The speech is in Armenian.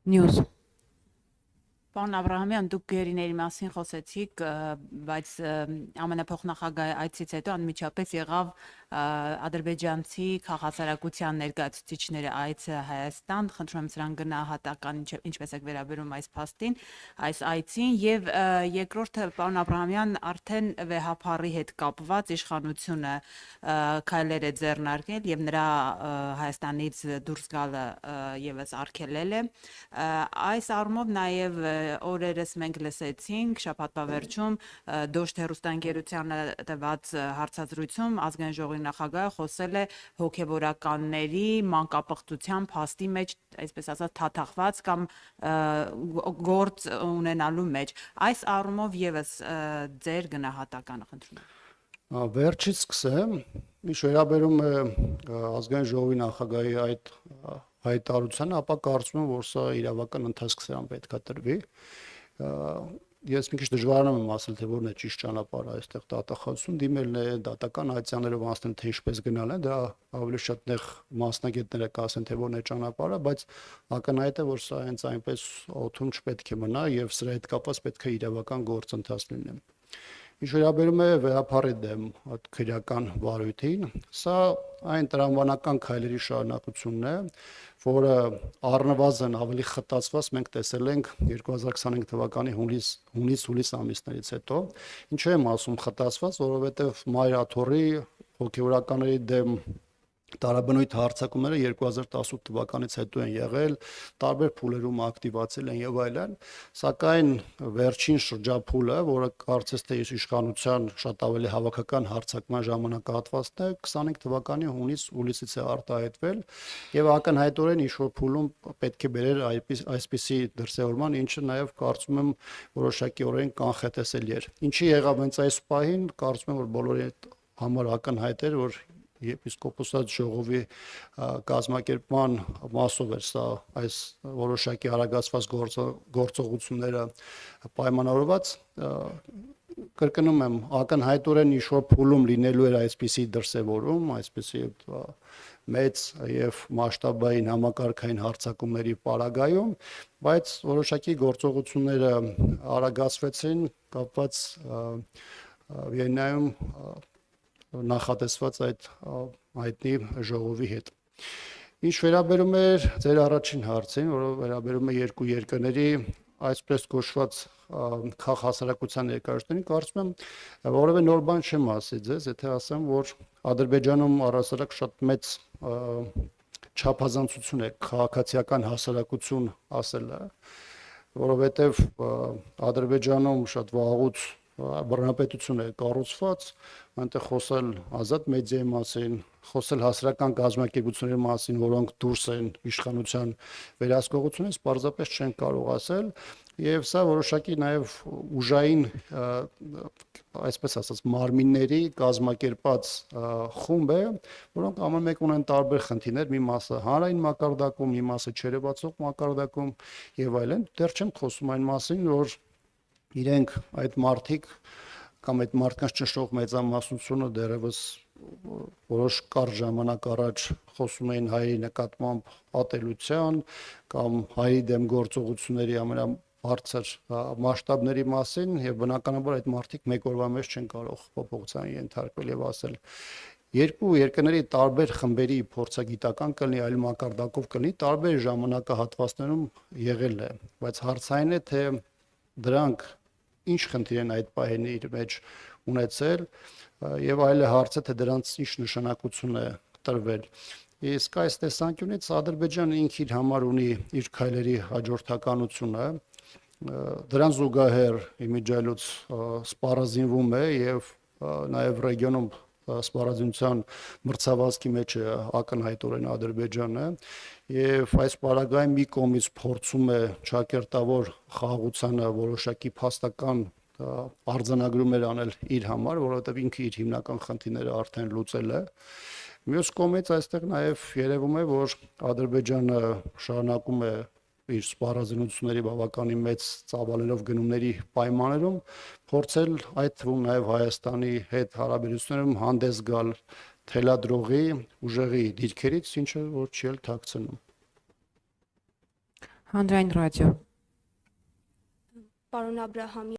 News Պարոն Աբրահամյան, դուք գերիների մասին խոսեցիք, բայց ամենափոխնախագահի այցից հետո անմիջապես եղավ ադրբեջանցի քաղաքացիական ներկայացուցիչների այցը Հայաստան, խնդրում եմ սրան գնահատական ինչպես եք վերաբերում այս փաստին, այս այցին եւ երկրորդը պարոն Աբրահամյան արդեն վեհափառի հետ կապված իշխանությունը քայլեր է ձեռնարկել եւ նրա Հայաստանից դուրս գալը եւս արգելել է այս առումով նաեւ օրերս մենք լսեցինք շաբաթվա վերջում Դոշտ հեռուստաընկերությանը տված հարցազրույցում ազգային ժողովի նախագահը խոսել է հոգևորականների մանկապղծության փաստի մեջ, այսպես ասած, թաթախված կամ գործ ունենալու մեջ։ Այս առումով եւս ձեր գնահատականը խնդրում եմ։ Վերջից սկսեմ, ինչ վերաբերում է ազգային ժողովի նախագահի այդ հայտարարությանը, ապա կարծում եմ, որ սա իրավական ընթացք սրան պետք է տրվի։ Ես մի քիչ դժվարանում եմ ասել, թե որն է ճիշտ ճանապարհը այստեղ դատախազություն դիմելն է, դատական այցաններով անցնել, թե ինչպես գնալ է, դա ավելի շատ նեղ մասնագետները կասեն, թե որն է ճանապարհը, բայց ակնհայտ է, որ սա հենց այնպես օդում չպետք է մնա եւ սրա հետ կապված պետք է իրավական գործընթաց լինի։ Ինչ վերաբերում է վեհափառի դեմ քրեական վարույթին, սա այն տրամաբանական քայլերի շարունակությունն է, որը առնվազն ավելի խտացված մենք տեսել ենք 2025 թվականի հունիս ամիսներից հետո։ Ինչու եմ ասում խտացված, որովհետև Մայր աթոռի հոգևորականների դեմ տարաբնույթ հարձակումները 2018 թվականից հետո են եղել, տարբեր փուլերում ակտիվացել են եւ այլն, սակայն վերջին շրջափուլը, որը կարծես թե իշխանության շատ ավելի հավաքական հարձակման ժամանակահատվածն է, 25 թվականի հունիսից է արտահայտվել եւ ակնհայտորեն ինչ-որ փուլում պետք է բերեր այսպիսի դրսեւորման, ինչը նաեւ կարծում եմ որոշակիորեն կանխատեսելի էր։ Ինչի եղավ հենց այս պահին, կարծում եմ, որ բոլորի համար ակնհայտ էր, որ եպիսկոպոսատ ժողովի կազմակերպման մասով էր սա այս որոշակի արագացված գործողությունները պայմանավորված կրկնում եմ ակնհայտորեն ինչ-որ փուլում լինելու էր այսպիսի դրսևորում, այսպիսի մեծ եւ մասշտաբային համակարգային հարձակումների պարագայում, բայց որոշակի գործողությունները արագացվեցին կապված Վիեննայում նախատեսված այդ հայտնի ժողովի հետ։ Ինչ վերաբերում է ձեր առաջին հարցին, որը վերաբերում է երկու երկրների այսպես կոչված քաղաքացիական ներկայացուցիչներին, կարծում եմ, որևէ նոր բան չեմ ասի ձեզ, եթե ասեմ, որ Ադրբեջանում առասարակ շատ մեծ չափազանցություն է քաղաքացիական հասարակություն ասելը, որովհետև Ադրբեջանում շատ վաղուց բռնապետություն է կառուցված, այնտեղ խոսել ազատ մեդիայի մասին, խոսել հասարակական կազմակերպությունների մասին, որոնք դուրս են իշխանության վերահսկողությունից, պարզապես չեն կարող ասել, եւ սա որոշակի նաեւ ուժային, այսպես ասած, մարմինների կազմակերպած խումբ է, որոնք ամեն մեկ ունեն տարբեր խնդիրներ, մի մասը հանրային մակարդակում, մի մասը չերևացող մակարդակում եւ այլն։ Դեռ չեմ խոսում այն մասին, որ իրենք այդ մարդիկ կամ այդ մարդկանց ճնշող մեծամասնությունը դեռևս որոշ կարճ ժամանակ առաջ խոսում էին հայերի նկատմամբ ատելության կամ հայերի դեմ գործողությունների ամենաբարձր մասշտաբների մասին եւ բնականաբար այդ մարդիկ մեկ օրվա մեջ չեն կարող փոփոխության ենթարկվել եւ ասել երկու երկրների տարբեր խմբերի փորձագիտական կլինի, այլ մակարդակով կլինի, տարբեր ժամանակահատվածներում եղել է, բայց հարցային է թե դրանք ինչ խնդիր են այդ պահին իր մեջ ունեցել եւ այլ հարցը թե դրանց ինչ նշանակություն է տրվել։ Իսկ այս տեսանկյունից Ադրբեջանը ինքը իր համար ունի իր քայլերի հաջորդականությունը, դրան զուգահեռ իմիջիայլոց սպառազինվում է եւ նաեւ ռեգիոնում սպառազինության մրցավազքի մեջ է ակնհայտորեն Ադրբեջանը եւ այս պարագայում մի կողմից փորձում է ճակերտավոր խաղաղությանը որոշակի փաստական արձանագրումներ անել իր համար, որովհետեւ ինքը իր հիմնական խնդիրները արդեն լուծել է։ Մյուս կողմից այստեղ նաեւ երևում է, որ Ադրբեջանը շարունակում է իր սպառազինությունների բավականին մեծ ծավալներով գնումների պայմաններում փորձել այդ թվում նաև Հայաստանի հետ հարաբերություններում հանդես գալ թելադրողի ուժեղի դիրքերից, ինչը որ չի էլ թաքցնում։ Հանրային ռադիո։ Պարոն Աբ รา համի